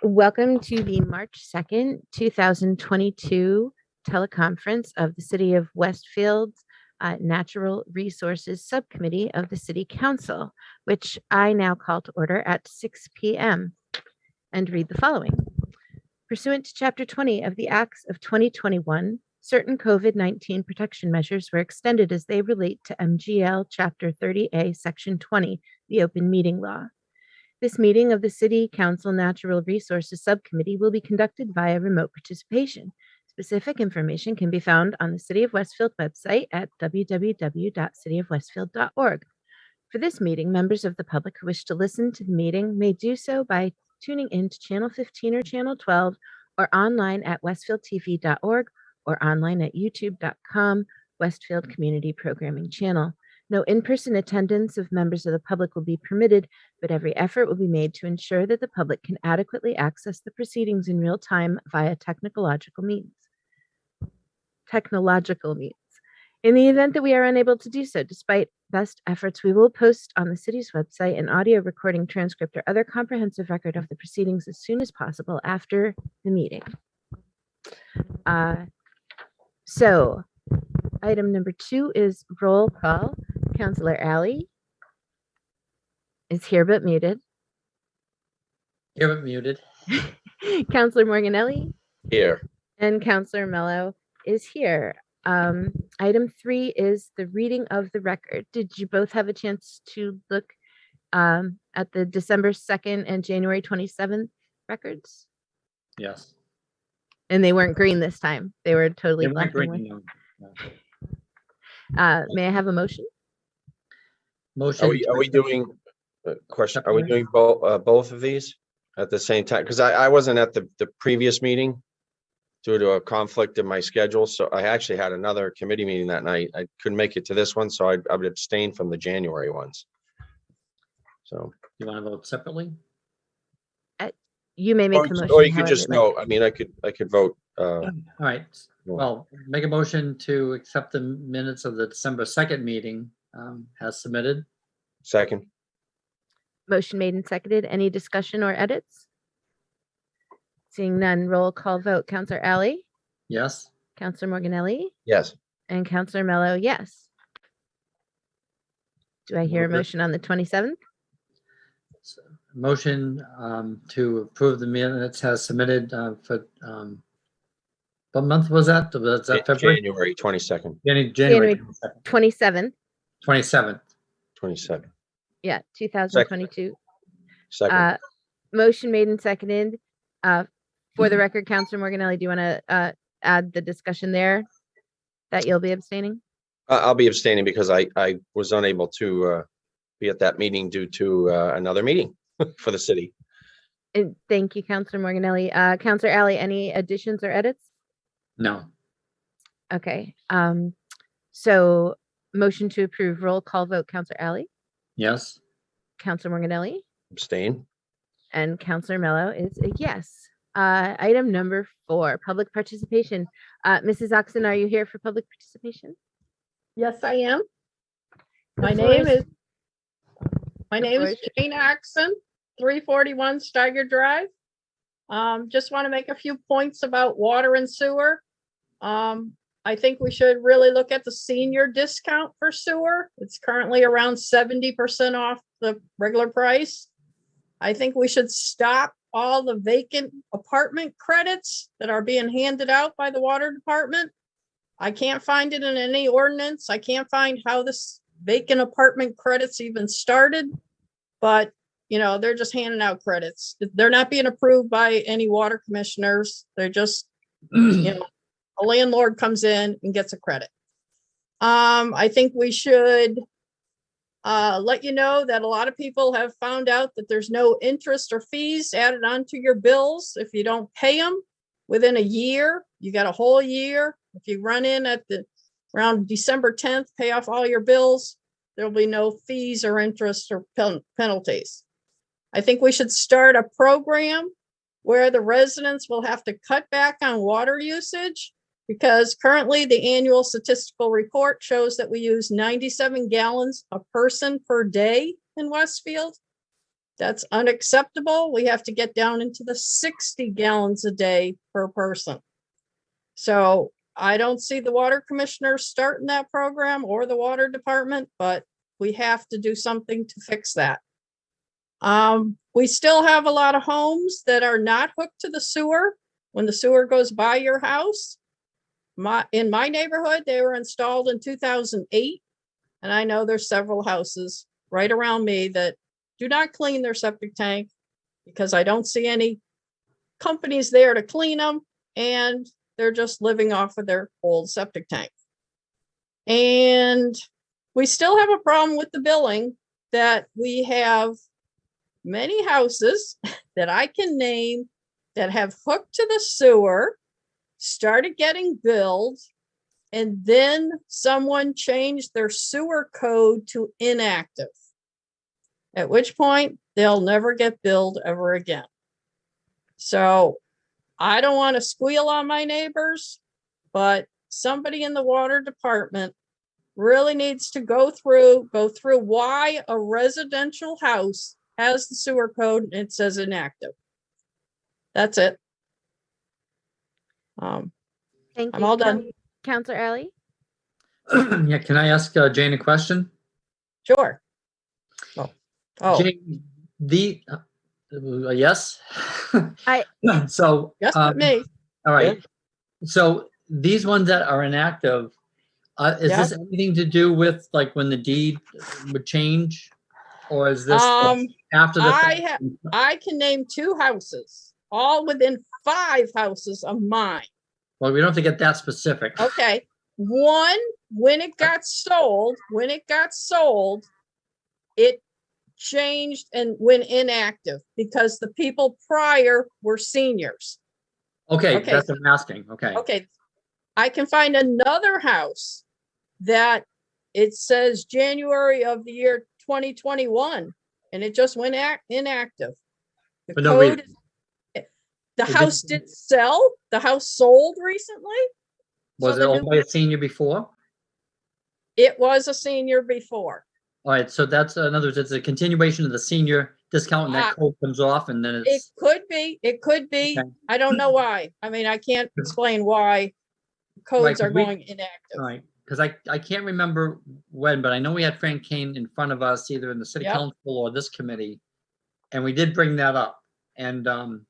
Welcome to the March 2nd, 2022 teleconference of the City of Westfield's Natural Resources Subcommittee of the City Council, which I now call to order at 6 p.m. and read the following. Pursuant to Chapter 20 of the Acts of 2021, certain COVID-19 protection measures were extended as they relate to MGL Chapter 30A, Section 20, the Open Meeting Law. This meeting of the City Council Natural Resources Subcommittee will be conducted via remote participation. Specific information can be found on the City of Westfield website at www.cityofwestfield.org. For this meeting, members of the public who wish to listen to the meeting may do so by tuning in to Channel 15 or Channel 12 or online at westfieldtv.org or online at youtube.com, Westfield Community Programming Channel. No in-person attendance of members of the public will be permitted, but every effort will be made to ensure that the public can adequately access the proceedings in real time via technological means. In the event that we are unable to do so, despite best efforts, we will post on the city's website an audio recording, transcript, or other comprehensive record of the proceedings as soon as possible after the meeting. So item number 2 is roll call. Councilor Alley is here but muted. Here but muted. Councilor Morganelli Here. and Councilor Mello is here. Item 3 is the reading of the record. Did you both have a chance to look at the December 2nd and January 27th records? Yes. And they weren't green this time. They were totally They weren't black and white. green, no. May I have a motion? Motion. Are we doing question? Are we doing both of these at the same time? Because I wasn't at the previous meeting due to a conflict in my schedule. So I actually had another committee meeting that night. I couldn't make it to this one, so I would abstain from the January ones. So You want to vote separately? You may make the motion. Or you could however just you'd like. no. I mean, I could vote. All right. Well, make a motion to accept the minutes of the December 2nd meeting as submitted. Second. Motion made and seconded. Any discussion or edits? Seeing none, roll call vote. Councilor Alley, Yes. Councilor Morganelli, Yes. and Councilor Mello, yes. Do I hear a Move it. motion on the 27th? So, motion to approve the minutes as submitted for what month was that? Was that February? January 22nd. January 27th. 27th. 27. Yeah, 2022. Second. Motion made and seconded. For the record, Councilor Morganelli, do you want to add the discussion there that you'll be abstaining? I'll be abstaining because I was unable to be at that meeting due to another meeting for the city. And thank you, Councilor Morganelli. Councilor Alley, any additions or edits? No. Okay. So motion to approve, roll call vote. Councilor Alley, Yes. Councilor Morganelli, Abstain. and Councilor Mello is a yes. Item number 4, public participation. Mrs. Oxon, are you here for public participation? Yes, I am. The My floor name is- is Jane Oxon, 341 Steiger Drive. Just want to make a few points about water and sewer. I think we should really look at the senior discount for sewer. It's currently around 70% off the regular price. I think we should stop all the vacant apartment credits that are being handed out by the water department. I can't find it in any ordinance. I can't find how this vacant apartment credits even started, but you know, they're just handing out credits. They're not being approved by any water commissioners. They're just, you know, a landlord comes in and gets a credit. I think we should let you know that a lot of people have found out that there's no interest or fees added onto your bills if you don't pay them within a year. You got a whole year. If you run in at around December 10th, pay off all your bills, there'll be no fees or interest or penalties. I think we should start a program where the residents will have to cut back on water usage, because currently the annual statistical report shows that we use 97 gallons a person per day in Westfield. That's unacceptable. We have to get down into the 60 gallons a day per person. So I don't see the water commissioner starting that program or the water department, but we have to do something to fix that. We still have a lot of homes that are not hooked to the sewer. When the sewer goes by your house, in my neighborhood, they were installed in 2008. And I know there's several houses right around me that do not clean their septic tank because I don't see any companies there to clean them, and they're just living off of their old septic tank. And we still have a problem with the billing, that we have many houses that I can name that have hooked to the sewer, started getting billed, and then someone changed their sewer code to inactive, at which point they'll never get billed ever again. So I don't want to squeal on my neighbors, but somebody in the water department really needs to go through why a residential house has the sewer code and it says inactive. That's it. Thank you. I'm all done. Counselor Alley? Yeah, can I ask Jane a question? Sure. Oh, Jane, yes? I- So. yes, but me. All right. So these ones that are inactive, is Yeah. this anything to do with like when the deed would change? Or is this after the fact? I can name 2 houses, all within 5 houses of mine. Well, we don't have to get that specific. Okay. One, when it got sold, it changed and went inactive because the people prior were seniors. Okay, Okay. that's what I'm asking. Okay. Okay. I can find another house that it says January of the year 2021, and it just went inactive. The For no code, reason. the Is it- house didn't sell. The house sold recently. Was So it the owned by a senior before? It was a senior before. All right, so that's, in other words, it's a continuation of the senior discount and that Uh, code comes off and then It it's, could be. Okay. I don't know why. I mean, I can't explain why codes are going inactive. all right. Because I can't remember when, but I know we had Frank Kane in front of us, either in the city Yep. council or this committee. And we did bring that up. And, all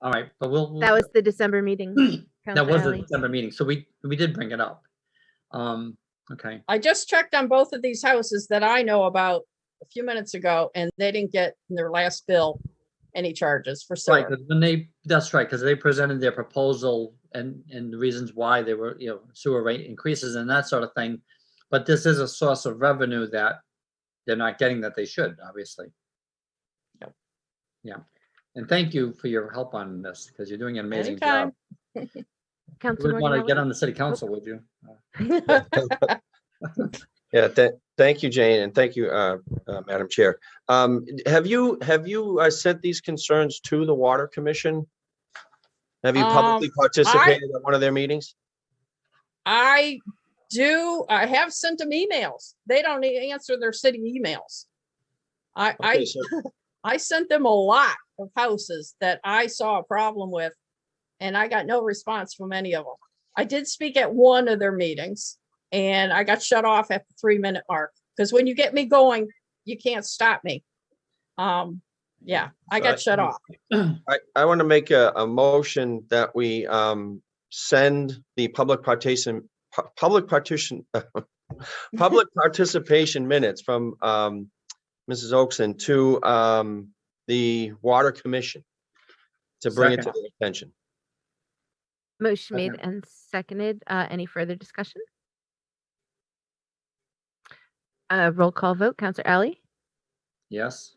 right, but That was the December meeting. that Counselor was the Alley. December meeting. So we did bring it up. Okay. I just checked on both of these houses that I know about a few minutes ago, and they didn't get in their last bill any charges for Right, sewer. because that's right, because they presented their proposal and the reasons why they were, sewer rate increases and that sort of thing. But this is a source of revenue that they're not getting that they should, obviously. Yep. Yeah. And thank you for your help on this, because you're doing an amazing Anytime. job. You Counselor would want to get on Morganelli? the city council, would you? Yeah, thank you, Jane, and thank you, Madam Chair. Have you sent these concerns to the Water Commission? Have you publicly participated at one of their meetings? I have sent them emails. They don't answer their city emails. Okay, so- I sent them a lot of houses that I saw a problem with, and I got no response from any of them. I did speak at one of their meetings, and I got shut off at the 3-minute mark, because when you get me going, you can't stop me. Yeah, I got shut off. I want to make a motion that we send the public participation minutes from Mrs. Oakson to the Water Commission to bring it to Second. their attention. Motion made Second. and seconded. Any further discussion? Roll call vote. Counselor Alley? Yes.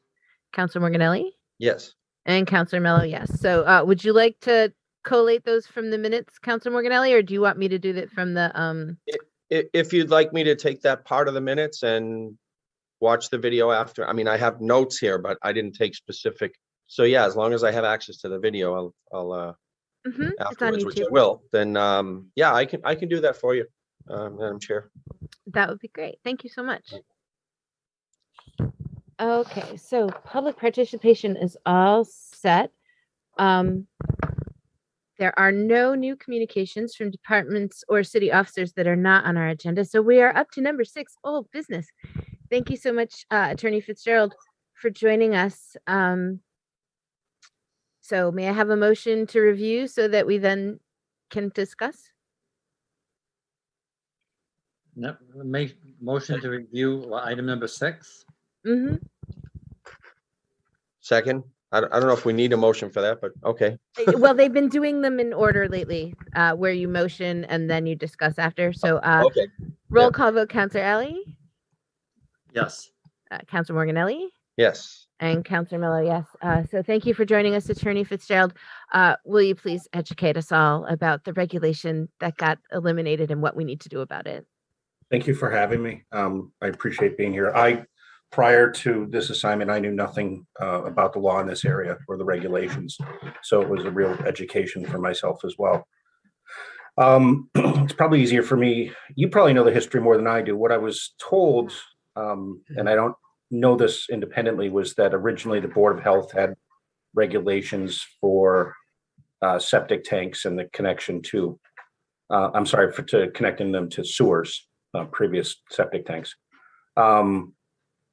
Counselor Morganelli? Yes. And Counselor Mello, yes. So would you like to collate those from the minutes, Counselor Morganelli, or do you want me to do that from the If you'd like me to take that part of the minutes and watch the video after, I mean, I have notes here, but I didn't take specific. So yeah, as long as I have access to the video, I'll it's on afterwards, which I YouTube. will, then yeah, I can do that for you, Madam Chair. That would be great. Thank you so much. Okay, so public participation is all set. Um, there are no new communications from departments or city officers that are not on our agenda. So we are up to number 6, old business. Thank you so much, Attorney Fitzgerald, for joining us. So may I have a motion to review so that we then can discuss? No, make motion to review item number 6. Mm-hmm. Second, I don't know if we need a motion for that, but okay. Well, they've been doing them in order lately, where you motion and then you discuss after. So Okay, roll yeah. call vote, Counselor Ellie, Yes. Counselor Morganelli, Yes. and Counselor Miller, yes. So thank you for joining us, Attorney Fitzgerald. Will you please educate us all about the regulation that got eliminated and what we need to do about it? Thank you for having me. I appreciate being here. Prior to this assignment, I knew nothing about the law in this area or the regulations. So it was a real education for myself as well. It's probably easier for me. You probably know the history more than I do. What I was told, and I don't know this independently, was that originally the Board of Health had regulations for septic tanks and the connection to, to connecting them to sewers, previous septic tanks.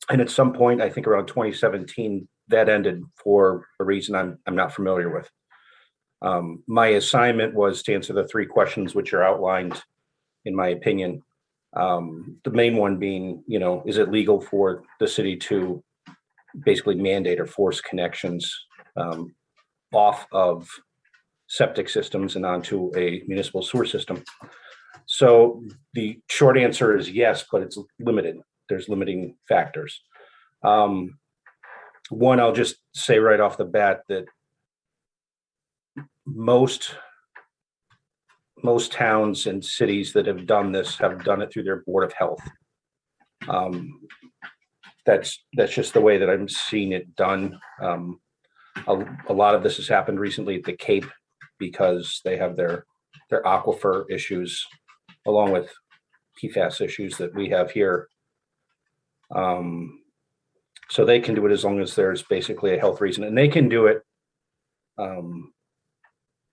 And at some point, I think around 2017, that ended for a reason I'm not familiar with. My assignment was to answer the 3 questions which are outlined in my opinion. The main one being, is it legal for the city to basically mandate or force connections off of septic systems and onto a municipal sewer system? So the short answer is yes, but it's limited. There's limiting factors. One, I'll just say right off the bat that most towns and cities that have done this have done it through their Board of Health. That's just the way that I'm seeing it done. A lot of this has happened recently at the Cape because they have their aquifer issues along with PFAS issues that we have here. So they can do it as long as there's basically a health reason, and they can do it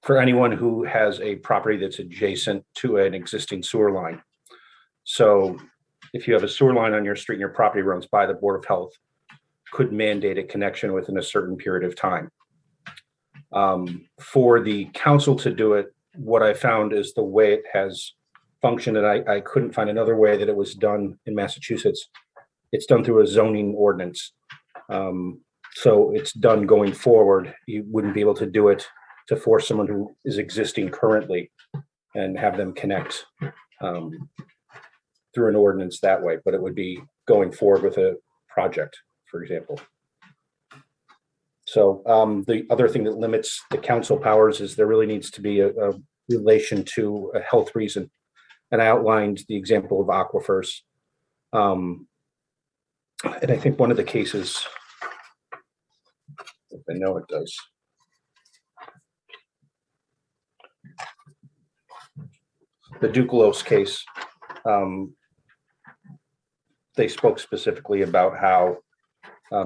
for anyone who has a property that's adjacent to an existing sewer line. So if you have a sewer line on your street and your property runs by, the Board of Health could mandate a connection within a certain period of time. For the council to do it, what I found is the way it has functioned, and I couldn't find another way that it was done in Massachusetts. It's done through a zoning ordinance. So it's done going forward. You wouldn't be able to do it to force someone who is existing currently and have them connect through an ordinance that way, but it would be going forward with a project, for example. So the other thing that limits the council powers is there really needs to be a relation to a health reason. And I outlined the example of aquifers. And I think one of the cases, if I know it does. The Dukelos case, they spoke specifically about how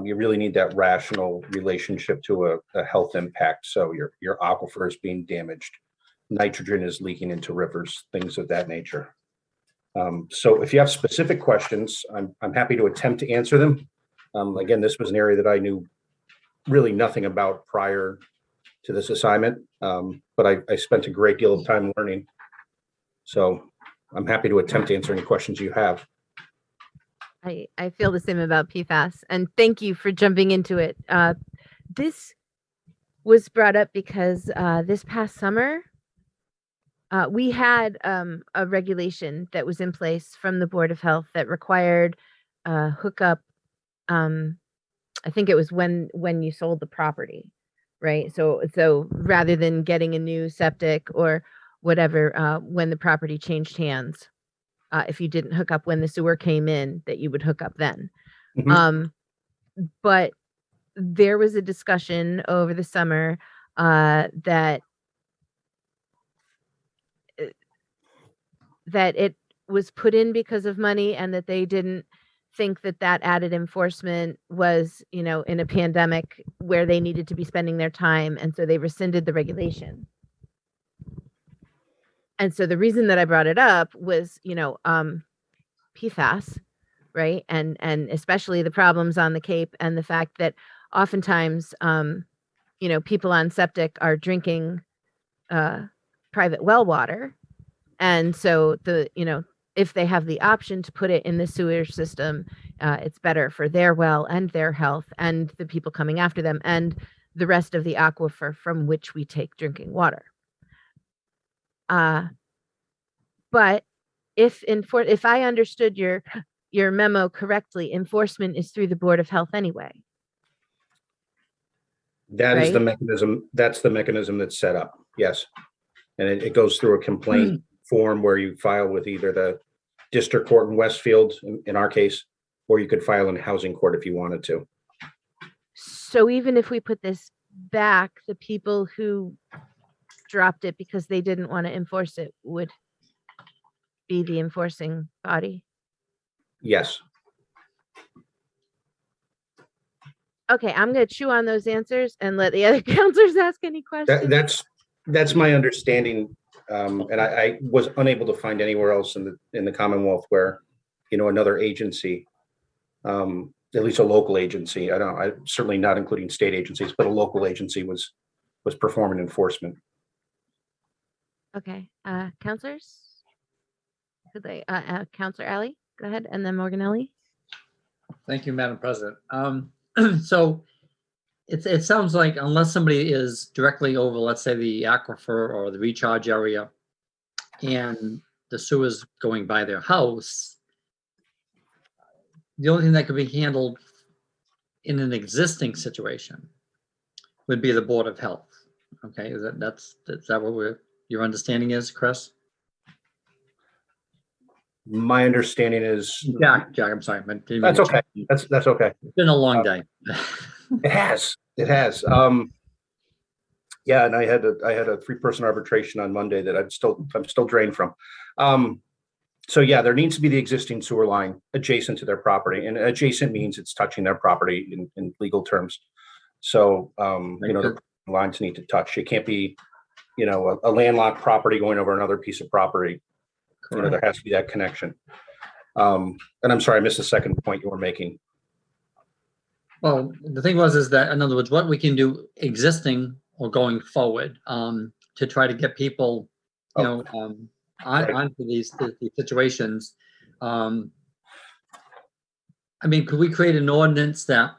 you really need that rational relationship to a health impact. So your aquifer is being damaged, nitrogen is leaking into rivers, things of that nature. So if you have specific questions, I'm happy to attempt to answer them. Again, this was an area that I knew really nothing about prior to this assignment, but I spent a great deal of time learning. So I'm happy to attempt to answer any questions you have. I feel the same about PFAS, and thank you for jumping into it. This was brought up because this past summer, we had a regulation that was in place from the Board of Health that required hookup. I think it was when you sold the property, right? So rather than getting a new septic or whatever, when the property changed hands, if you didn't hook up when the sewer came in, that you would hook up then. Mhm. But there was a discussion over the summer that it was put in because of money and that they didn't think that that added enforcement was, you know, in a pandemic where they needed to be spending their time. And so they rescinded the regulation. And so the reason that I brought it up was, you know, PFAS, right? And especially the problems on the Cape and the fact that oftentimes, you know, people on septic are drinking private well water. And so you know, if they have the option to put it in the sewer system, it's better for their well and their health and the people coming after them and the rest of the aquifer from which we take drinking water. But if I understood your memo correctly, enforcement is through the Board of Health anyway. That is the Right? mechanism. That's the mechanism that's set up. Yes. And it goes through a complaint form where you file with either the district court in Westfield, in our case, or you could file in housing court if you wanted to. So even if we put this back, the people who dropped it because they didn't want to enforce it would be the enforcing body. Yes. Okay, I'm going to chew on those answers and let the other counselors ask any questions. That's my understanding. And I was unable to find anywhere else in the Commonwealth where, you know, another agency, at least a local agency, I certainly not including state agencies, but a local agency was performing enforcement. Okay, counselors? Could they, Counselor Alley, go ahead, and then Morganelli. Thank you, Madam President. So it sounds like unless somebody is directly over, let's say, the aquifer or the recharge area, and the sewer's going by their house, the only thing that could be handled in an existing situation would be the Board of Health. Okay, is that what your understanding is, Chris? My understanding is Jack, I'm sorry. that's okay. That's okay. It's been a long day. It has. Yeah, and I had a 3-person arbitration on Monday that I'm still drained from. So yeah, there needs to be the existing sewer line adjacent to their property, and adjacent means it's touching their property in legal terms. So you know, the lines need to touch. It can't be, you know, a landlocked property going over another piece of property. You know, there has to be that connection. And I'm sorry, I missed the second point you were making. Well, the thing is that, in other words, what we can do existing or going forward to try to get people, you know, onto these situations. I mean, could we create an ordinance that,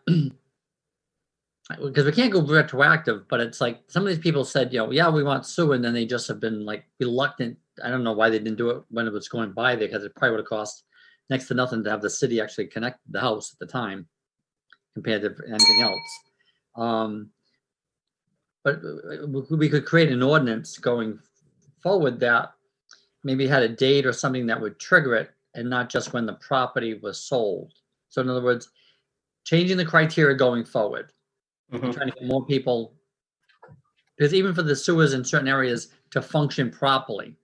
because we can't go retroactive, but it's like some of these people said, you know, yeah, we want sewer, and then they just have been like reluctant. I don't know why they didn't do it when it was going by there, because it probably would have cost next to nothing to have the city actually connect the house at the time compared to anything else. But we could create an ordinance going forward that maybe had a date or something that would trigger it, and not just when the property was sold. So in other words, changing the criteria going forward, trying to get more people, because even for the sewers in certain areas to function properly,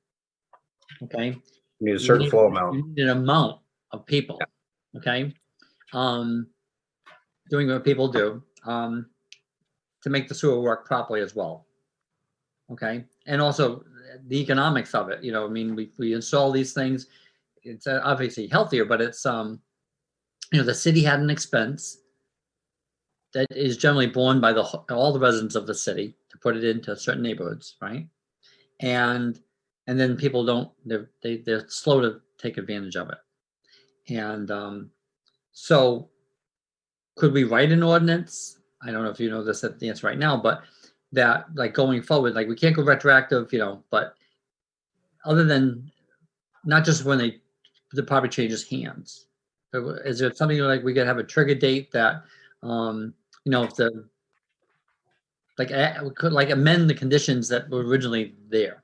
okay, You need a certain flow amount. You need an amount of people, okay, doing what people do to make the sewer work properly as well, okay, and also the economics of it. You know, I mean, we install these things. It's obviously healthier, but it's you know, the city had an expense that is generally borne by all the residents of the city to put it into certain neighborhoods, right? And then people don't, they're slow to take advantage of it. And so could we write an ordinance? I don't know if you know this at the answer right now, but that, like, going forward, like, we can't go retroactive, you know, but other than not just when the property changes hands. Is there something like we could have a trigger date that, you know, if we could like amend the conditions that were originally there,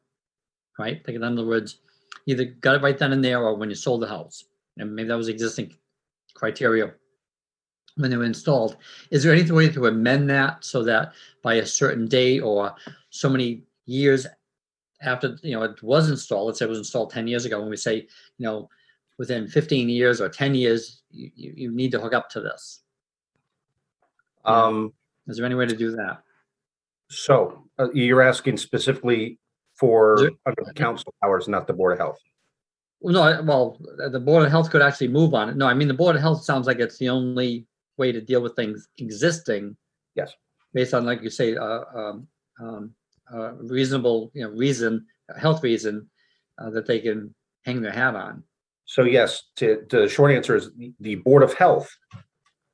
right? Like, in other words, either got it right then and there, or when you sold the house, and maybe that was existing criteria when they were installed. Is there any way to amend that so that by a certain date or so many years after, you know, it was installed, let's say it was installed 10 years ago, when we say, you know, within 15 years or 10 years, you need to hook up to this. Um, Is there any way to do that? so you're asking specifically for Is there- under the council powers, not the Board of Health. Well, no, well, the Board of Health could actually move on it. No, I mean, the Board of Health sounds like it's the only way to deal with things existing. Yes. Based on, like you say, reasonable, reason, health reason that they can hang their hat on. So yes, the short answer is the Board of Health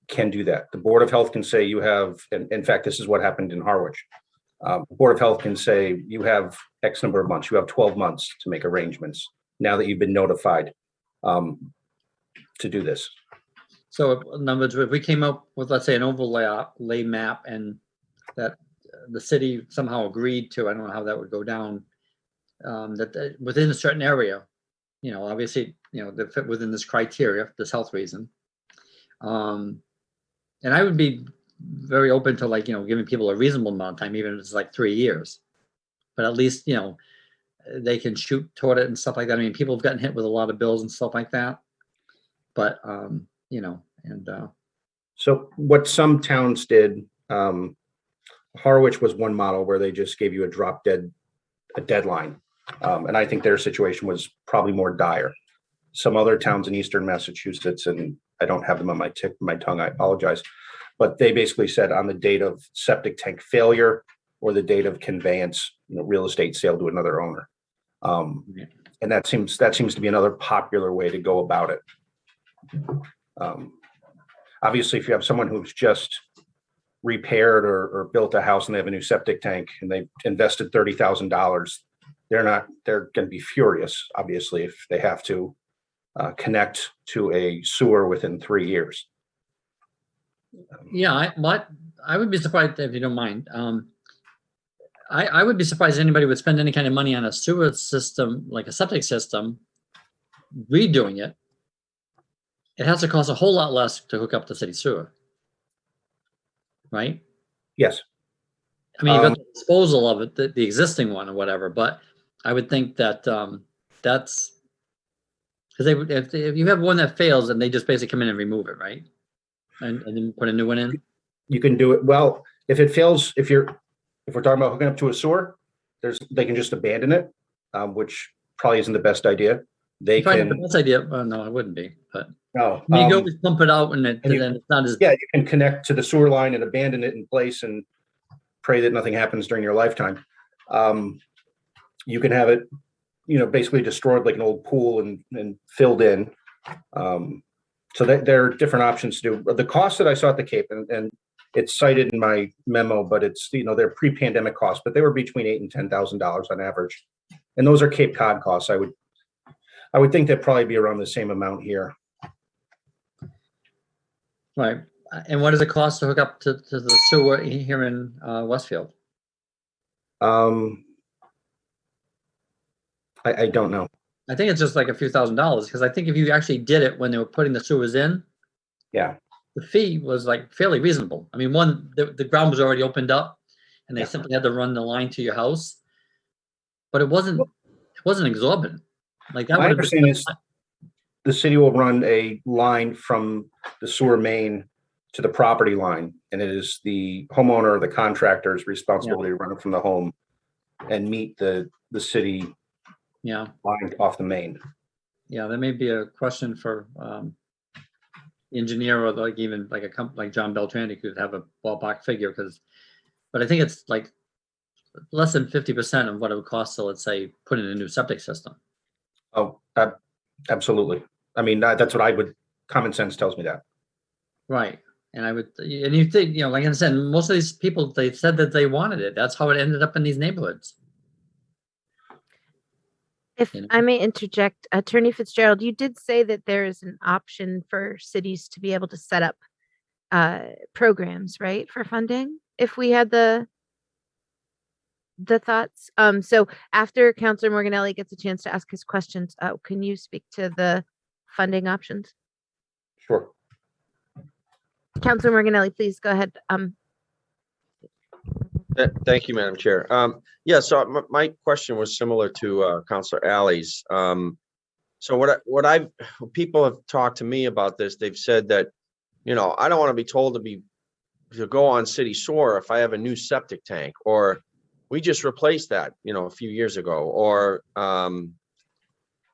can do that. The Board of Health can say you have, and in fact, this is what happened in Harwich. The Board of Health can say you have X number of months, you have 12 months to make arrangements now that you've been notified to do this. So in other words, if we came up with, let's say, an overlay map and that the city somehow agreed to, I don't know how that would go down, that within a certain area, obviously, that fit within this criteria, this health reason. And I would be very open to giving people a reasonable amount of time, even if it's like 3 years. But at least, they can shoot toward it and stuff like that. I mean, people have gotten hit with a lot of bills and stuff like that. But, So what some towns did, Harwich was one model where they just gave you a deadline. And I think their situation was probably more dire. Some other towns in Eastern Massachusetts, and I don't have them on my tongue, I apologize, but they basically said on the date of septic tank failure or the date of conveyance, real estate sale to another owner. And that seems to be another popular way to go about it. Obviously, if you have someone who's just repaired or built a house and they have a new septic tank and they've invested $30,000, they're going to be furious, obviously, if they have to connect to a sewer within 3 years. Yeah, I would be surprised, if you don't mind. I would be surprised anybody would spend any kind of money on a sewer system, like a septic system, redoing it. It has to cost a whole lot less to hook up the city sewer, right? Yes. I mean, you've got the disposal of it, the existing one or whatever, but I would think that that's because if you have one that fails, then they just basically come in and remove it, right? And then put a new one in. You can do it. Well, if it fails, if we're talking about hooking up to a sewer, they can just abandon it, which probably isn't the best idea. They Probably can. not the best idea. Well, no, it wouldn't be. But No. I mean, you can always pump it out, and then it's not as. Yeah, you can connect to the sewer line and abandon it in place and pray that nothing happens during your lifetime. You can have it, basically destroyed like an old pool and filled in. So there are different options to do. The cost that I saw at the Cape, and it's cited in my memo, but it's, they're pre-pandemic costs, but they were between $8,000 and $10,000 on average. And those are Cape Cod costs. I would think that'd probably be around the same amount here. Right. And what does it cost to hook up to the sewer here in Westfield? I don't know. I think it's just like a few $1,000s, because I think if you actually did it when they were putting the sewers in, Yeah. the fee was like fairly reasonable. I mean, the ground was already opened up, and they simply had to run the line to your house, but it wasn't exorbitant. Like that. My would have understanding been, is the city will run a line from the sewer main to the property line, and it is the homeowner or the contractor's responsibility to run it from the home and meet the city yeah, line off the main. yeah. That may be a question for engineer, or like even like a company like John Beltrandi could have a ballpark figure, but I think it's like less than 50% of what it would cost to, let's say, put in a new septic system. Oh, absolutely. I mean, that's what common sense tells me that. Right. And you think, like I said, most of these people, they said that they wanted it. That's how it ended up in these neighborhoods. If I may interject, Attorney Fitzgerald, you did say that there is an option for cities to be able to set up programs, right, for funding, if we had the thoughts. So after Councilor Morganelli gets a chance to ask his questions, can you speak to the funding options? Sure. Councilor Morganelli, please go ahead. Thank you, Madam Chair. Yeah, so my question was similar to Councilor Alley's. So people have talked to me about this. They've said that, I don't want to be told to go on city sewer if I have a new septic tank, or we just replaced that, a few years ago, or,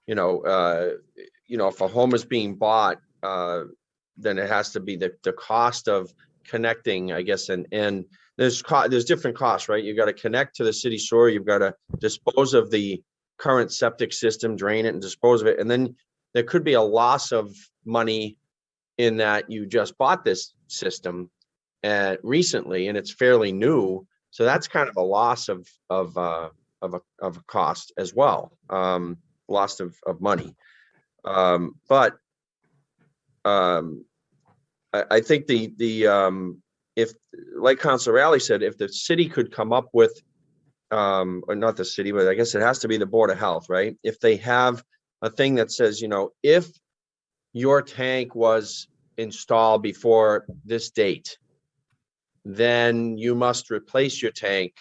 if a home is being bought, then it has to be the cost of connecting, I guess, and there's different costs, right? You got to connect to the city sewer, you've got to dispose of the current septic system, drain it and dispose of it, and then there could be a loss of money in that you just bought this system recently and it's fairly new, so that's kind of a loss of a cost as well, loss of money. But I think if, like Councilor Raleigh said, if the city could come up with, or not the city, but I guess it has to be the Board of Health, right? If they have a thing that says, if your tank was installed before this date, then you must replace your tank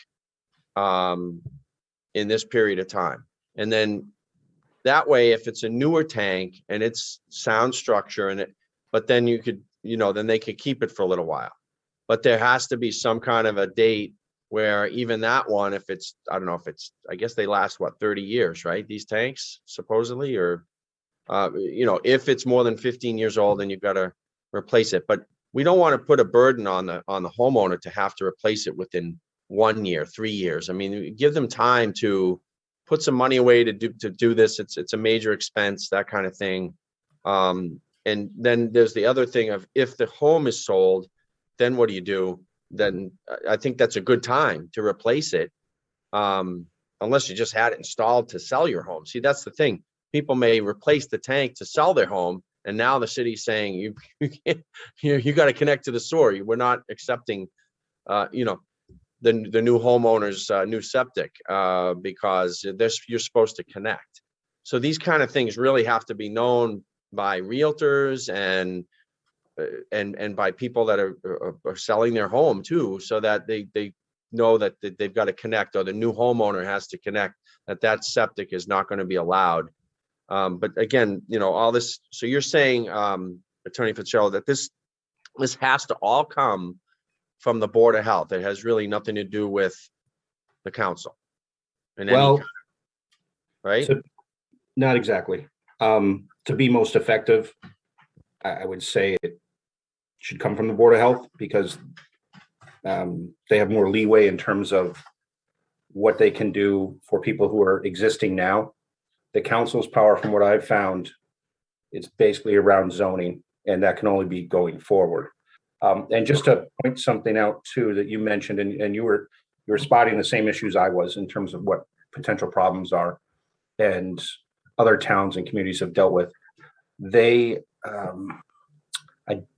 in this period of time. And then that way, if it's a newer tank and it's sound structure but then you could, then they could keep it for a little while. But there has to be some kind of a date where even that one, if it's, I don't know if it's, I guess they last 30 years, right? These tanks supposedly, or, if it's more than 15 years old, then you've got to replace it. But we don't want to put a burden on the homeowner to have to replace it within 1 year, 3 years. I mean, give them time to put some money away to do this. It's a major expense, that kind of thing. And then there's the other thing of, if the home is sold, then what do you do? Then I think that's a good time to replace it, unless you just had it installed to sell your home. See, that's the thing. People may replace the tank to sell their home, and now the city's saying you got to connect to the sewer. We're not accepting, the new homeowner's new septic, because you're supposed to connect. So these kind of things really have to be known by realtors and by people that are selling their home too, so that they know that they've got to connect, or the new homeowner has to connect, that septic is not going to be allowed. But again, all this, so you're saying, Attorney Fitzgerald, that this has to all come from the Board of Health. It has really nothing to do with the council. Well, right? So, not exactly. To be most effective, I would say it should come from the Board of Health, because they have more leeway in terms of what they can do for people who are existing now. The council's power, from what I've found, it's basically around zoning, and that can only be going forward. And just to point something out too that you mentioned, and you were spotting the same issues I was in terms of what potential problems are, and other towns and communities have dealt with. It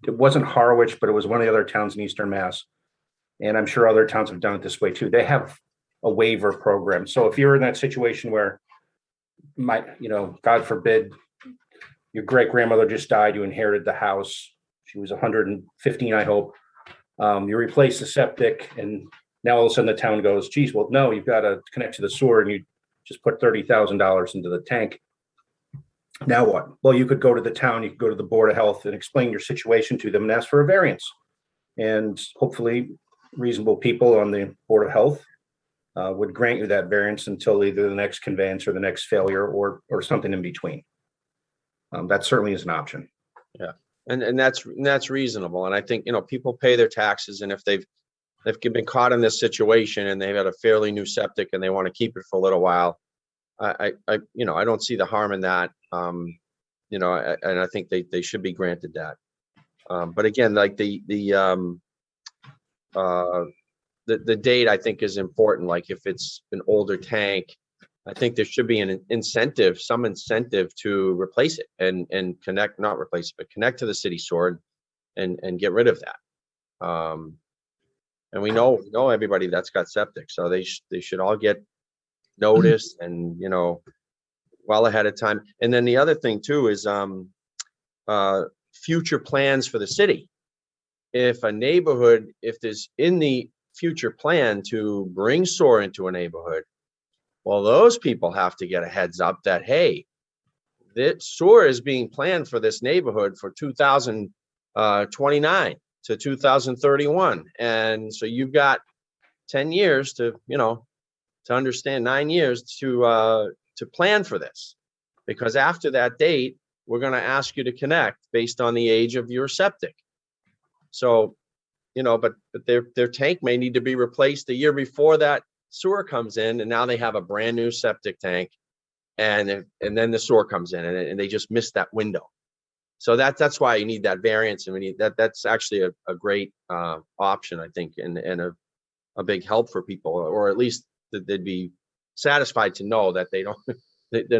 wasn't Harwich, but it was one of the other towns in Eastern Mass, and I'm sure other towns have done it this way too. They have a waiver program. So if you're in that situation where, God forbid, your great grandmother just died, you inherited the house, she was 115, I hope. You replace the septic, and now all of a sudden the town goes, geez, well, no, you've got to connect to the sewer, and you just put $30,000 into the tank. Now what? Well, you could go to the town, you could go to the Board of Health and explain your situation to them and ask for a variance. And hopefully reasonable people on the Board of Health would grant you that variance until either the next conveyance or the next failure, or something in between. That certainly is an option. Yeah. And that's reasonable. And I think, people pay their taxes, and if they've been caught in this situation and they've got a fairly new septic and they want to keep it for a little while, I don't see the harm in that. And I think they should be granted that. But again, like the date, I think, is important. Like if it's an older tank, I think there should be some incentive to replace it and connect, not replace it, but connect to the city sewer and get rid of that. And we know everybody that's got septic, so they should all get notice and, well ahead of time. And then the other thing too is future plans for the city. If there's in the future plan to bring sewer into a neighborhood, well, those people have to get a heads up that, hey, this sewer is being planned for this neighborhood for 2029 to 2031. And so you've got 10 years to, to understand, 9 years to plan for this. Because after that date, we're going to ask you to connect based on the age of your septic. So, but their tank may need to be replaced a year before that sewer comes in, and now they have a brand new septic tank, and then the sewer comes in, and they just missed that window. So that's why you need that variance, and we need that's actually a great option, I think, and a big help for people, or at least that they'd be satisfied to know that they're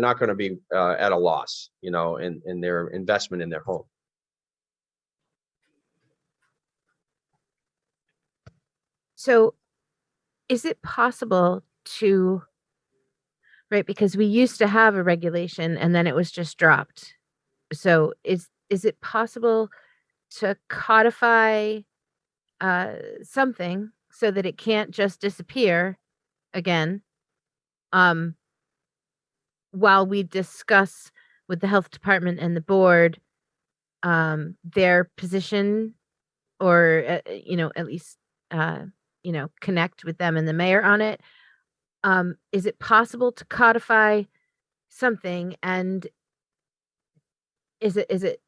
not going to be at a loss, in their investment in their home. So is it possible to, right, because we used to have a regulation and then it was just dropped. So is it possible to codify something so that it can't just disappear again, while we discuss with the health department and the board their position, or at least connect with them and the mayor on it? Is it possible to codify something, and is it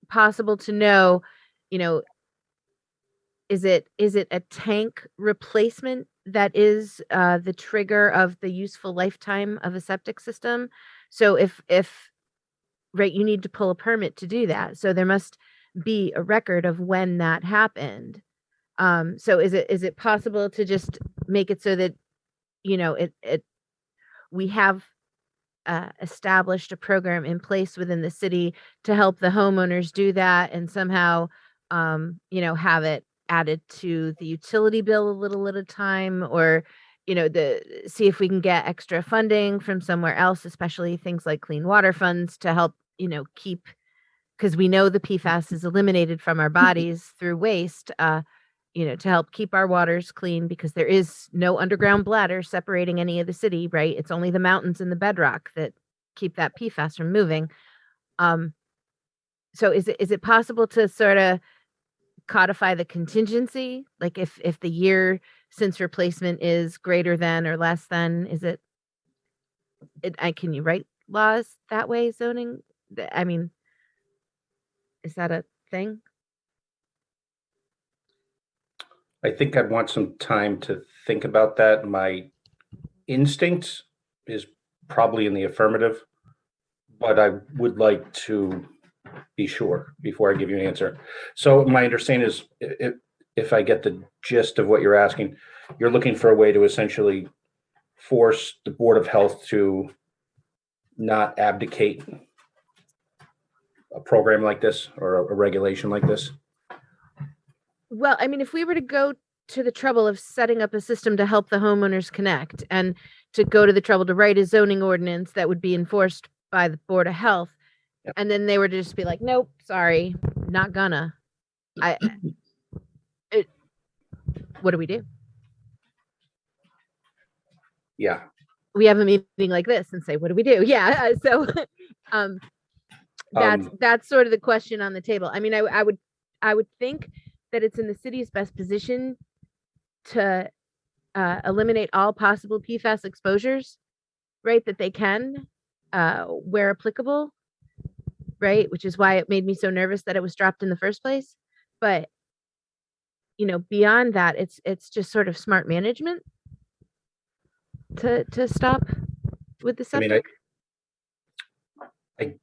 possible to know, is it a tank replacement that is the trigger of the useful lifetime of a septic system? So if right, you need to pull a permit to do that, so there must be a record of when that happened. So is it possible to just make it so that we have established a program in place within the city to help the homeowners do that, and somehow have it added to the utility bill a little at a time, or see if we can get extra funding from somewhere else, especially things like clean water funds, to help keep, because we know the PFAS is eliminated from our bodies through waste, to help keep our waters clean, because there is no underground bladder separating any of the city, right? It's only the mountains and the bedrock that keep that PFAS from moving. So is it possible to sort of codify the contingency? Like if the year since replacement is greater than or less than, can you write laws that way, zoning? I mean, is that a thing? I think I'd want some time to think about that. My instinct is probably in the affirmative, but I would like to be sure before I give you an answer. So my understanding is, if I get the gist of what you're asking, you're looking for a way to essentially force the Board of Health to not abdicate a program like this or a regulation like this. Well, I mean, if we were to go to the trouble of setting up a system to help the homeowners connect, and to go to the trouble to write a zoning ordinance that would be enforced by the Board of Health, Yep. and then they were to just be like, nope, sorry, not gonna. What do we do? Yeah. We have a meeting like this and say, what do we do? Yeah. So that's sort of the question on the table. I mean, I would think that it's in the city's best position to eliminate all possible PFAS exposures, right? That they can, where applicable, right? Which is why it made me so nervous that it was dropped in the first place. But beyond that, it's just sort of smart management to stop with the septic. I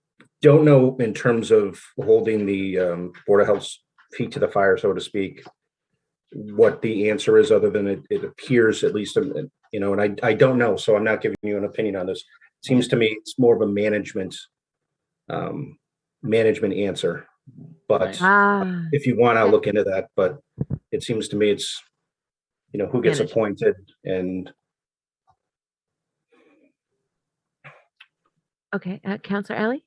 don't know, in terms of holding the Board of Health's feet to the fire, so to speak, what the answer is, other than it appears, at least, and I don't know, so I'm not giving you an opinion on this. It seems to me it's more of a management answer, but if you want, I'll look into that. But it seems to me it's who gets appointed. And okay, Councilor Alley.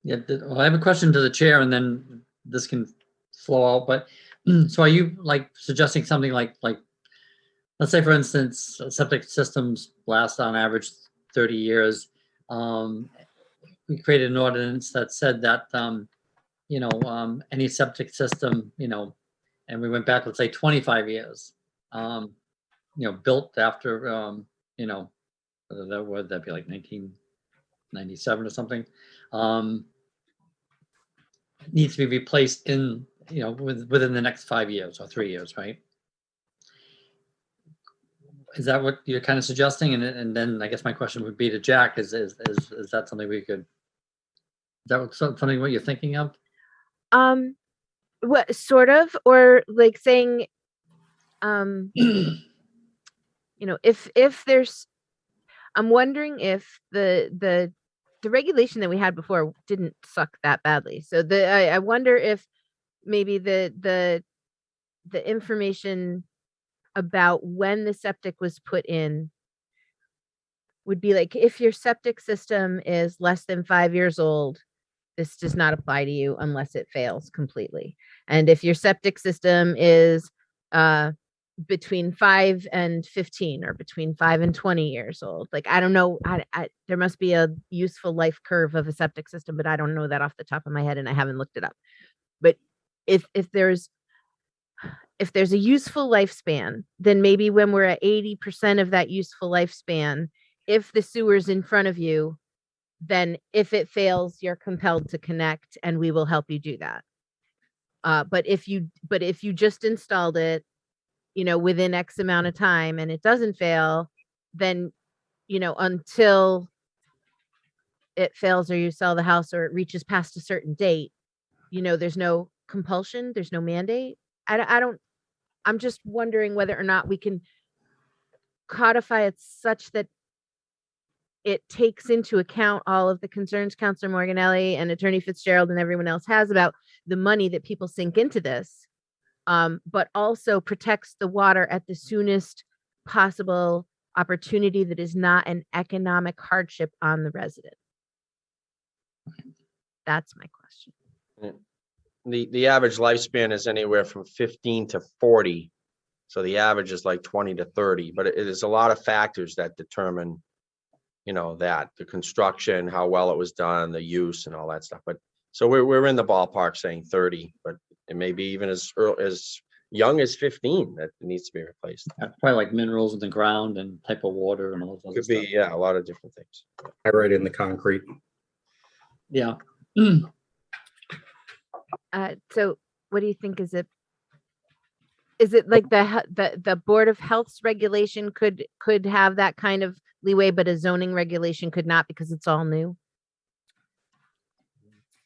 Yeah, well, I have a question to the chair, and then this can flow out. But so, are you suggesting something like, let's say, for instance, septic systems last on average 30 years. we created an ordinance that said that, any septic system, and we went back, let's say 25 years, built after, that'd be like 1997 or something, needs to be replaced within the next 5 years or 3 years, right? Is that what you're kind of suggesting? And then I guess my question would be to Jack, is that something we could, is that something what you're thinking of? What sort of, or like saying, if there's, I'm wondering if the regulation that we had before didn't suck that badly. So I wonder if maybe the information about when the septic was put in would be like, if your septic system is less than 5 years old, this does not apply to you unless it fails completely. And if your septic system is between 5 and 15 or between 5 and 20 years old, like, I don't know, there must be a useful life curve of a septic system, but I don't know that off the top of my head, and I haven't looked it up. But if there's a useful lifespan, then maybe when we're at 80% of that useful lifespan, if the sewer's in front of you, then if it fails, you're compelled to connect, and we will help you do that. But if you just installed it, within X amount of time and it doesn't fail, then, until it fails or you sell the house or it reaches past a certain date, there's no compulsion, there's no mandate. I'm just wondering whether or not we can codify it such that it takes into account all of the concerns Councilor Morganelli and Attorney Fitzgerald and everyone else has about the money that people sink into this, but also protects the water at the soonest possible opportunity that is not an economic hardship on the resident. That's my question. The average lifespan is anywhere from 15 to 40. So the average is like 20 to 30, but it is a lot of factors that determine, that the construction, how well it was done, the use and all that stuff. But so we're in the ballpark saying 30, but it may be even as young as 15 that needs to be replaced. Probably like minerals in the ground and type of water and all those other Could stuff. be, yeah, a lot of different things. I write in the concrete. Yeah. So what do you think? Is it like the Board of Health's regulation could have that kind of leeway, but a zoning regulation could not because it's all new?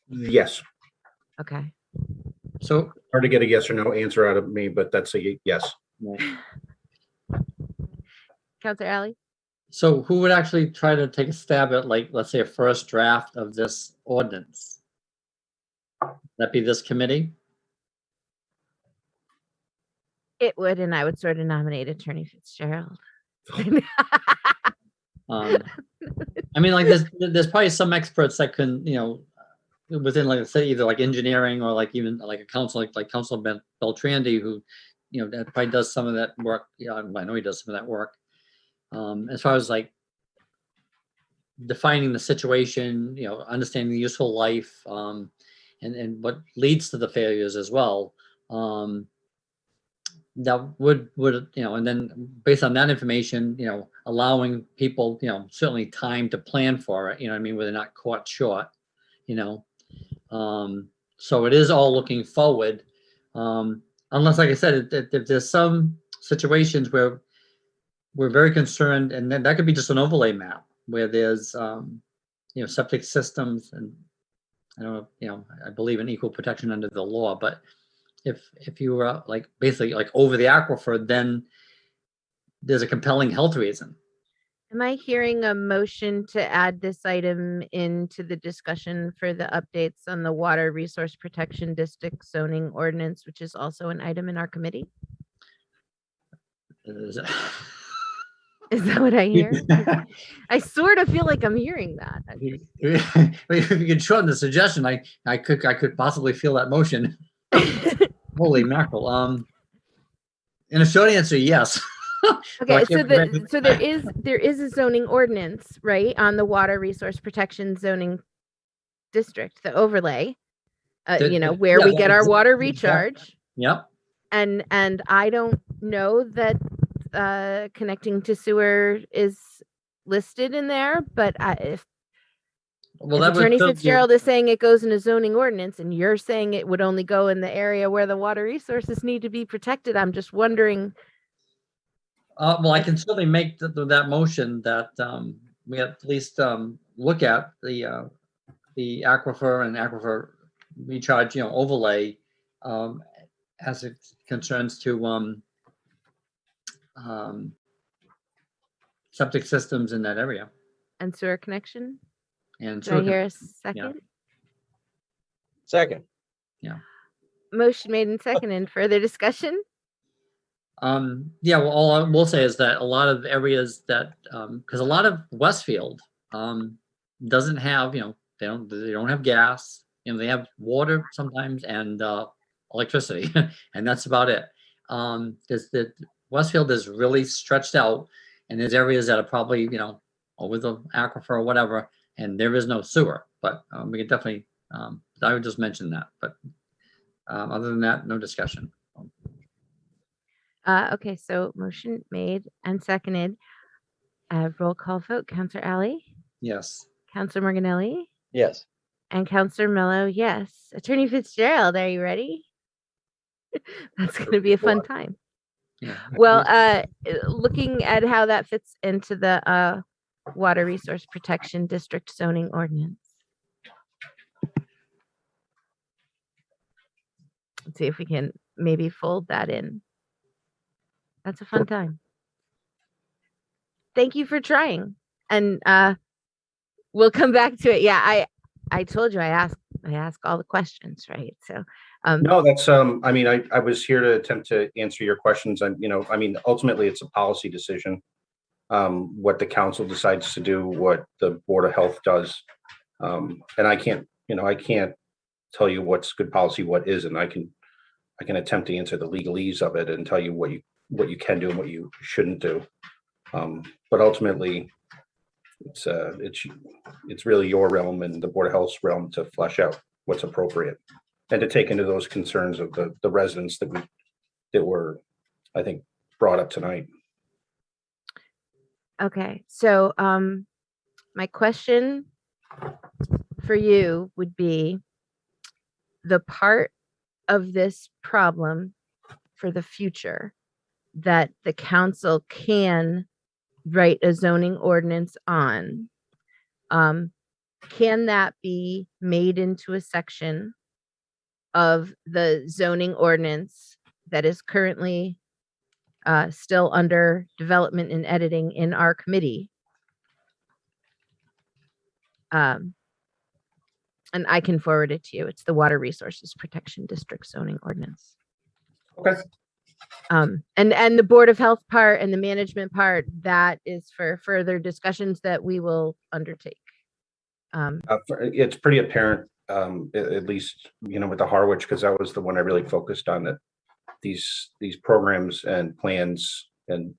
Yes. Okay. So Hard to get a yes or no answer out of me, but that's a yes. Councilor Alley? So who would actually try to take a stab at, like, let's say a first draft of this ordinance? That be this committee? It would, and I would sort of nominate Attorney Fitzgerald. I mean, like, there's probably some experts that can, within, like, say, either like engineering or like even like a council, like Councilor Beltrandi, who, that probably does some of that work. Yeah, I know he does some of that work. As far as like defining the situation, understanding the useful life, and what leads to the failures as well. That would, and then based on that information, allowing people, certainly time to plan for it, where they're not caught short, so it is all looking forward. Unless, like I said, if there's some situations where we're very concerned, and then that could be just an overlay map where there's, septic systems, and I don't know, I believe in equal protection under the law, but if you were like basically like over the aquifer, then there's a compelling health reason. Am I hearing a motion to add this item into the discussion for the updates on the Water Resource Protection District zoning ordinance, which is also an item in our committee? Is that what I hear? I sort of feel like I'm hearing that. If you could shorten the suggestion, I could possibly feel that motion. Holy mackerel. In a short answer, yes. Okay, so there is a zoning ordinance, right, on the Water Resource Protection zoning district, the overlay, The- where yeah, we that get our was- water yeah. recharge. Yep. And I don't know that connecting to sewer is listed in there, but if Well, if that would Attorney still be- Fitzgerald is saying it goes in a zoning ordinance and you're saying it would only go in the area where the water resources need to be protected, I'm just wondering. Well, I can certainly make that motion that we at least look at the aquifer and aquifer recharge, overlay as it concerns to septic systems in that area. And sewer connection. And Do I hear a second? Second. Motion made and seconded. Further discussion? Yeah, well, all I will say is that a lot of areas that, because a lot of Westfield doesn't have, they don't have gas, they have water sometimes and electricity, and that's about it. Westfield is really stretched out, and there's areas that are probably, over the aquifer or whatever, and there is no sewer. But we could definitely, I would just mention that. But other than that, no discussion. Okay, so motion made and seconded. Roll call vote. Counselor Alley, Yes. Counselor Morganelli, Yes. and Counselor Mello, yes. Attorney Fitzgerald, are you ready? That's going to be a fun time. Yeah. Well, looking at how that fits into the Water Resource Protection District zoning ordinance. Let's see if we can maybe fold that in. That's a fun time. Thank you for trying. And we'll come back to it. Yeah, I told you I ask all the questions, right? So No, that's, I mean, I was here to attempt to answer your questions and, ultimately it's a policy decision. What the council decides to do, what the Board of Health does. And I can't tell you what's good policy, what isn't. I can attempt to answer the legalese of it and tell you what you can do and what you shouldn't do. But ultimately, it's really your realm and the Board of Health's realm to flesh out what's appropriate and to take into those concerns of the residents that were, I think, brought up tonight. okay. So my question for you would be the part of this problem for the future that the council can write a zoning ordinance on. Can that be made into a section of the zoning ordinance that is currently still under development and editing in our committee? And I can forward it to you. It's the Water Resources Protection District zoning ordinance. Okay. And the Board of Health part and the management part, that is for further discussions that we will undertake. It's pretty apparent, at least, with the Harwich, because that was the one I really focused on, that these programs and plans and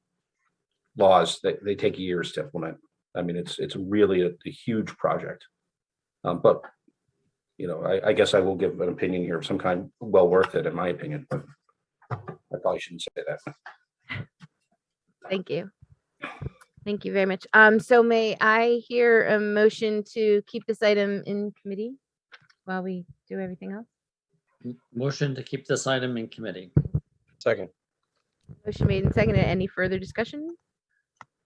laws, they take years to implement. I mean, it's really a huge project. But, I guess I will give an opinion here of some kind, well worth it, in my opinion, but I probably shouldn't say that. Thank you. Thank you very much. So may I hear a motion to keep this item in committee while we do everything else? Motion to keep this item in committee. Second. Motion made and seconded. Any further discussion?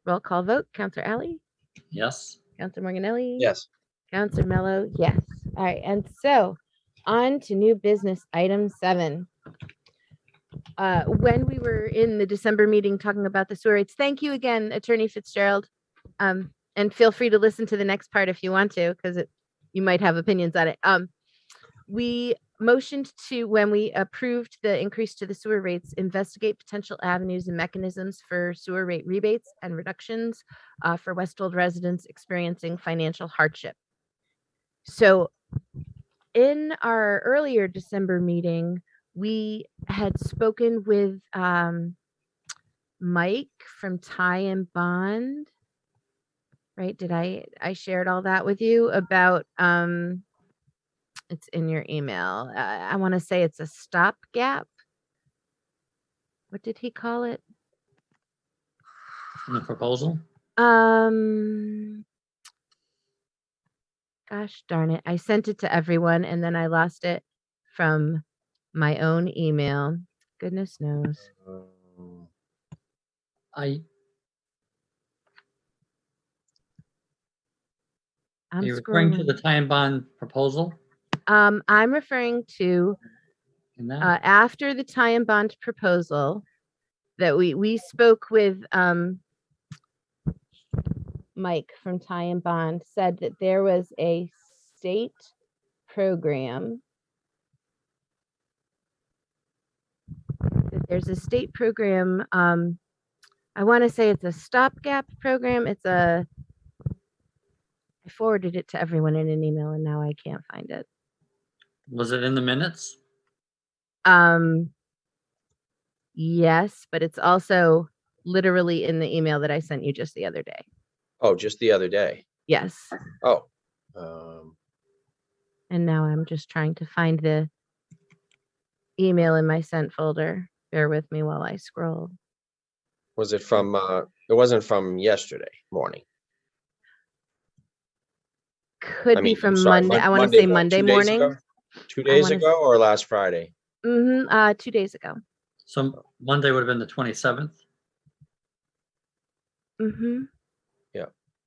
Roll call vote. Counselor Alley, Yes. Counselor Morganelli. Yes. Counselor Mello, yes. All right, and so on to new business, item 7. When we were in the December meeting talking about the sewer rates, thank you again, Attorney Fitzgerald. And feel free to listen to the next part if you want to, because you might have opinions on it. We motioned to, when we approved the increase to the sewer rates, investigate potential avenues and mechanisms for sewer rate rebates and reductions for Westfield residents experiencing financial hardship. So in our earlier December meeting, we had spoken with Mike from Ty and Bond, right? Did I shared all that with you about It's in your email. I want to say it's a stopgap. What did he call it? In the proposal? Gosh darn it. I sent it to everyone and then I lost it from my own email. Goodness knows. Are I'm you referring to the scrolling. tie and bond proposal? I'm referring to In that? after the tie and bond proposal that we spoke with Mike from Tie and Bond, said that there was a state program. That there's a state program. I want to say it's a stopgap program. I forwarded it to everyone in an email and now I can't find it. Was it in the minutes? Yes, but it's also literally in the email that I sent you just the other day. Oh, just the other day. Yes. Oh. And now I'm just trying to find the email in my sent folder. Bear with me while I scroll. Was it from, it wasn't from yesterday morning? Could I be mean, I'm from sorry, Monday. I want to say what, Monday 2 days morning. ago? 2 days wanna ago or last Friday? 2 days ago. So Monday would have been the 27th.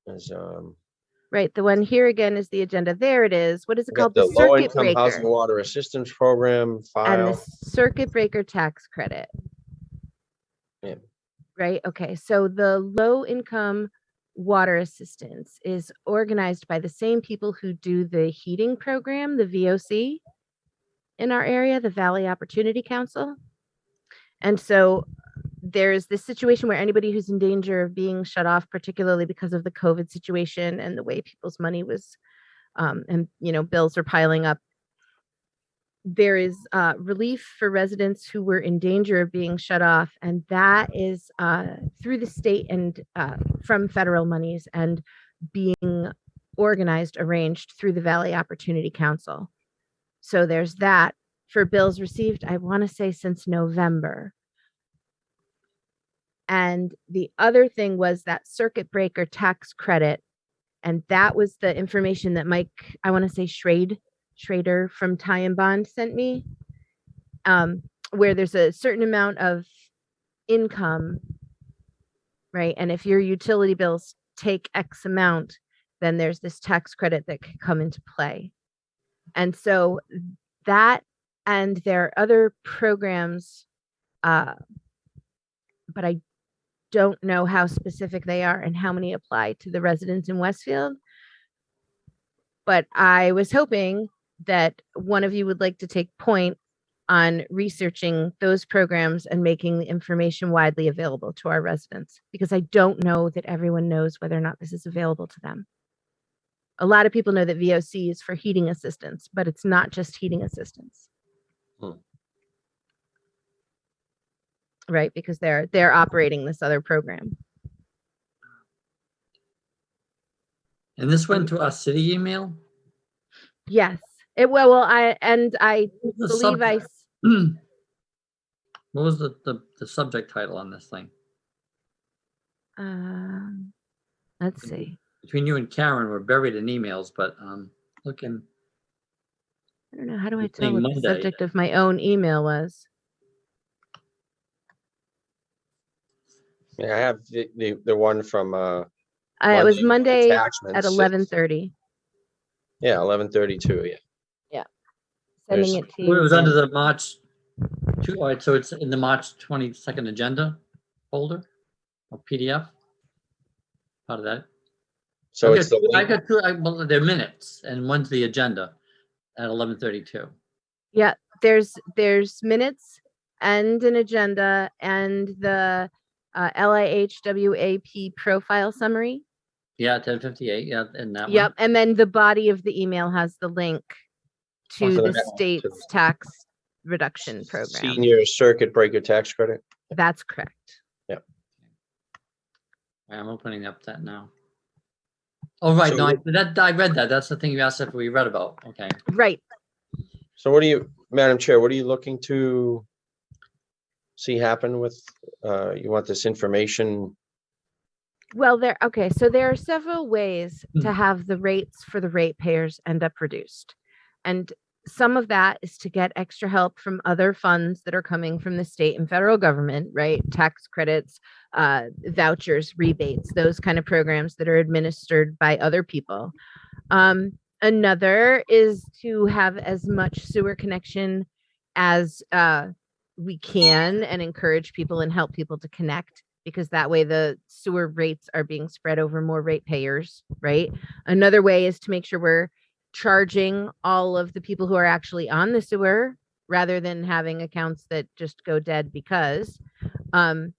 Is, Right. The one here again is the agenda. There it is. What is it we got called? The the low circuit income breaker housing water assistance program and the file. circuit breaker tax credit. Yeah. Right. Okay. So the low income water assistance is organized by the same people who do the heating program, the VOC in our area, the Valley Opportunity Council. And so there's this situation where anybody who's in danger of being shut off, particularly because of the COVID situation and the way people's money was, and bills are piling up. There is relief for residents who were in danger of being shut off, and that is through the state and from federal monies and being arranged through the Valley Opportunity Council. So there's that for bills received, I want to say since November. And the other thing was that circuit breaker tax credit. And that was the information that Mike, I want to say Schrader from Tie and Bond sent me, where there's a certain amount of income, right? And if your utility bills take X amount, then there's this tax credit that could come into play. And so that, and there are other programs, but I don't know how specific they are and how many apply to the residents in Westfield. But I was hoping that one of you would like to take point on researching those programs and making the information widely available to our residents, because I don't know that everyone knows whether or not this is available to them. A lot of people know that VOC is for heating assistance, but it's not just heating assistance. Right, because they're operating this other program. And this went to our city email? Yes. I The believe subject. What was the subject title on this thing? Let's see. Between you and Karen, we're buried in emails, but looking. I don't know. How do I It's tell saying what the Monday. subject of my own email was? Yeah, I have the one from, It was Monday at attachments. 11:30. Yeah, 11:32, yeah. Yeah. Sending There's- it to you. It was under again. the March 2, all right, so it's in the March 22nd agenda folder or PDF? Part of that. So I it's got the two- I link. got two, well, they're minutes and one's the agenda at 11:32. Yeah, there's minutes and an agenda and the LIHWAP profile summary. Yeah, 10:58, yeah, and that one. Yep, and then the body of the email has the link to Also the that- state's tax reduction program. Senior circuit breaker tax credit. That's correct. I'm opening up that now. Oh, right, So no, I read that. That's the thing you asked if we read about. Okay. Right. So what do you, Madam Chair, what are you looking to see happen with, you want this information? Well, so there are several ways to Hmm. have the rates for the ratepayers end up reduced. And some of that is to get extra help from other funds that are coming from the state and federal government, right? Tax credits, vouchers, rebates, those kind of programs that are administered by other people. Another is to have as much sewer connection as we can and encourage people and help people to connect, because that way the sewer rates are being spread over more ratepayers, right? Another way is to make sure we're charging all of the people who are actually on the sewer rather than having accounts that just go dead because. But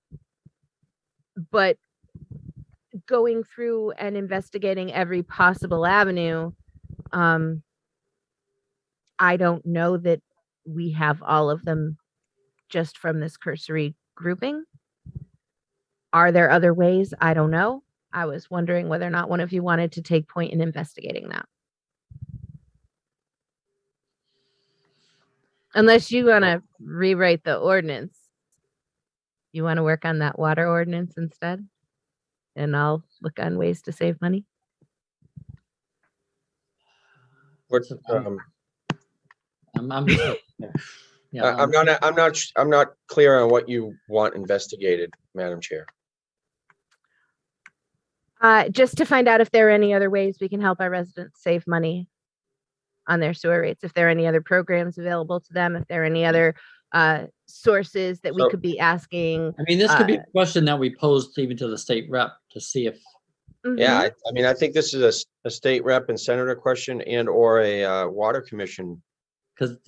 going through and investigating every possible avenue, I don't know that we have all of them just from this cursory grouping. Are there other ways? I don't know. I was wondering whether or not one of you wanted to take point in investigating that. Unless you want to rewrite the ordinance. You want to work on that water ordinance instead? And I'll look on ways to save money. What's, I'm just, yeah, I'm not clear on what you want investigated, Madam Chair. Just to find out if there are any other ways we can help our residents save money on their sewer rates, if there are any other programs available to them, if there are any other sources that we So- could be asking. I mean, this could be a question that we posed even to the state rep to see if, Yeah, Mhm. I mean, I think this is a state rep and senator question and or a water commission, because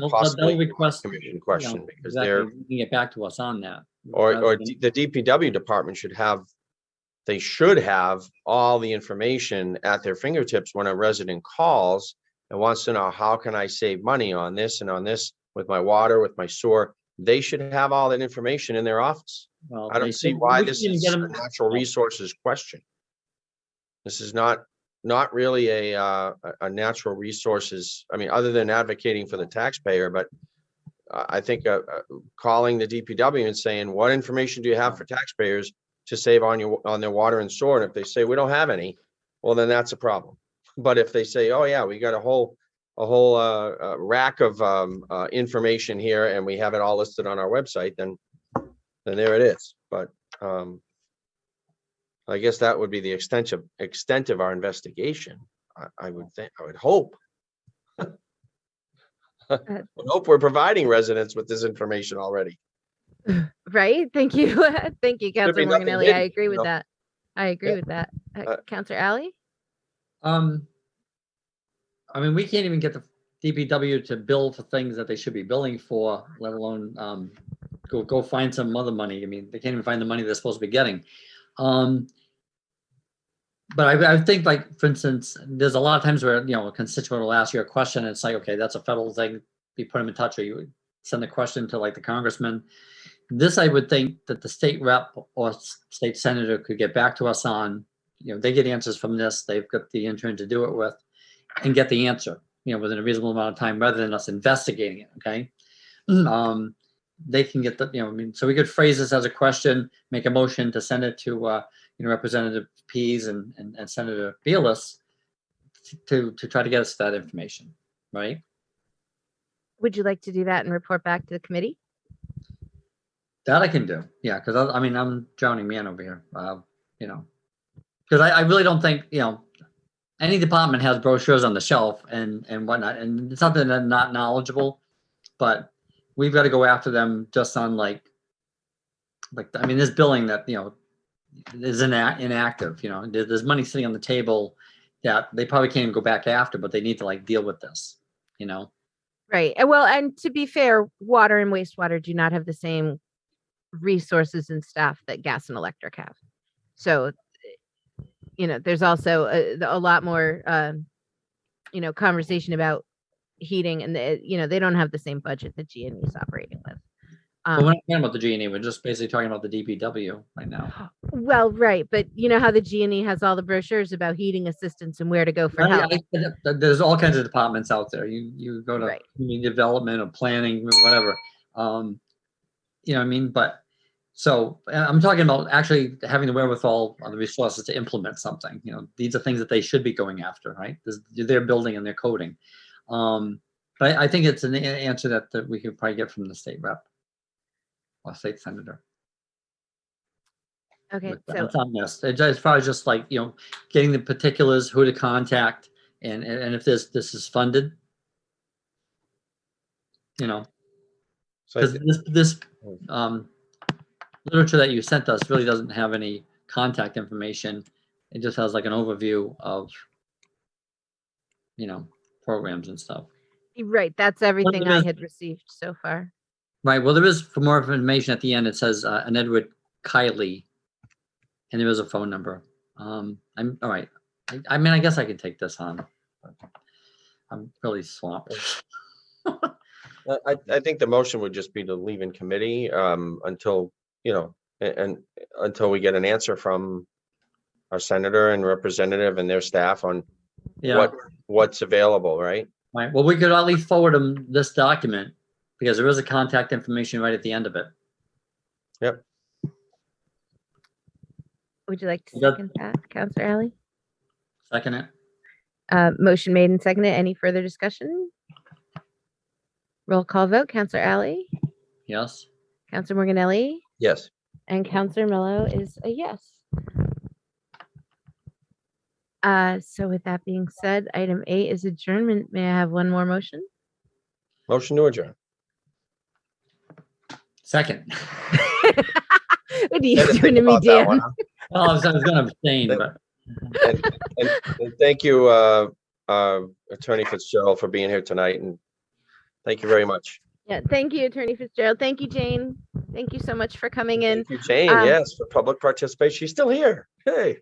possibly they'll request. commission question, you know, because exactly, they're, you can get back to us on that. or rather than- the DPW department should have all the information at their fingertips when a resident calls and wants to know, how can I save money on this and on this with my water, with my sewer? They should have all that information in their office. well, I they don't see should- why we this can even is get a 'em- natural resources question. This is not really a natural resources, I mean, other than advocating for the taxpayer, but I think calling the DPW and saying, what information do you have for taxpayers to save on their water and sewer? And if they say, we don't have any, well, then that's a problem. But if they say, oh yeah, we got a whole rack of information here and we have it all listed on our website, then there it is. But I guess that would be the extent of our investigation. I would think, I would hope. I would hope we're providing residents with this information already. Right? Thank you. Thank you, Could be Councilor nothing Morganelli. I hidden, agree you with know? that. I agree Yeah. with that. Uh, Councilor Alley? I mean, we can't even get the DPW to bill for things that they should be billing for, let alone go find some other money. I mean, they can't even find the money they're supposed to be getting. But I think, like, for instance, there's a lot of times where, a constituent will ask you a question and it's like, okay, that's a federal thing. You put them in touch, or you would send the question to like the congressman. This, I would think that the state rep or state senator could get back to us on, they get answers from this, they've got the intern to do it with, and get the answer, within a reasonable amount of time rather than us investigating it. Okay. They can get the, so we could phrase this as a question, make a motion to send it to, Representative Pease and Senator Bielis to try to get us that information, right? Would you like to do that and report back to the committee? That I can do, yeah, because I mean, I'm drowning man over here, because I really don't think, any department has brochures on the shelf and whatnot, and it's not that they're not knowledgeable, but we've got to go after them just on like, I mean, this billing that, is inactive, there's money sitting on the table that they probably can't even go back after, but they need to like deal with this, Right. Well, and to be fair, water and wastewater do not have the same resources and staff that gas and electric have. So, there's also a lot more, conversation about heating, and they don't have the same budget that G&E is operating with. But we're not talking about the G&E, we're just basically talking about the DPW right now. Well, right, but you know how the G&E has all the brochures about heating assistance and where to go for help. There's all kinds of departments out there. You go to Right. community development or planning, or whatever. You know what I mean? But so I'm talking about actually having the wherewithal on the resources to implement something. You know, these are things that they should be going after, right? They're building and they're coding. But I think it's an answer that we could probably get from the state rep or state senator. Okay, so It's on this. As far as just like, getting the particulars, who to contact, and if this is funded, So because this literature that you sent us really doesn't have any contact information. It just has like an overview of, programs and stuff. right, that's everything there I is- had received so far. Right. Well, there is, for more information at the end, it says an Edward Kiley, and there is a phone number. I'm all right. I mean, I guess I could take this on. I'm really swamped. I think the motion would just be to leave in committee until, and until we get an answer from our senator and representative and their staff on Yeah. what's available, right? Right. Well, we could at least forward them this document because there is a contact information right at the end of it. Yep. Would you like to Yep. second that, Counselor Alley? Second it. Motion made and seconded. Any further discussion? Roll call vote. Counselor Alley, Yes. Counselor Morganelli, Yes. and Counselor Mello is a yes. So with that being said, item 8 is adjournment. May I have one more motion? Motion to adjourn. Second. What are you Had to doing think to me, about that one, Dan? huh? Well, I was going to abstain, but And thank you, Attorney Fitzgerald, for being here tonight, and thank you very much. Yeah, thank you, Attorney Fitzgerald. Thank you, Jane. Thank you so much for coming in. Thank you, Jane, Um, yes, for public participation. She's still here. Hey.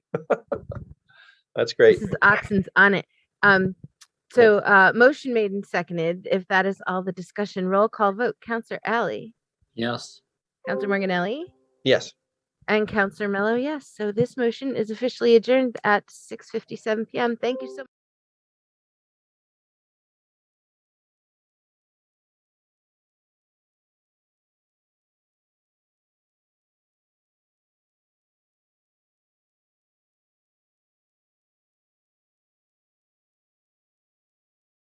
That's great. This is Oxen's on it. Motion made and seconded. If that is all the discussion, roll call vote. Counselor Alley, yes. Counselor Morganelli, Yes. and Counselor Mello, yes. So this motion is officially adjourned at 6:57 p.m. Thank you so much.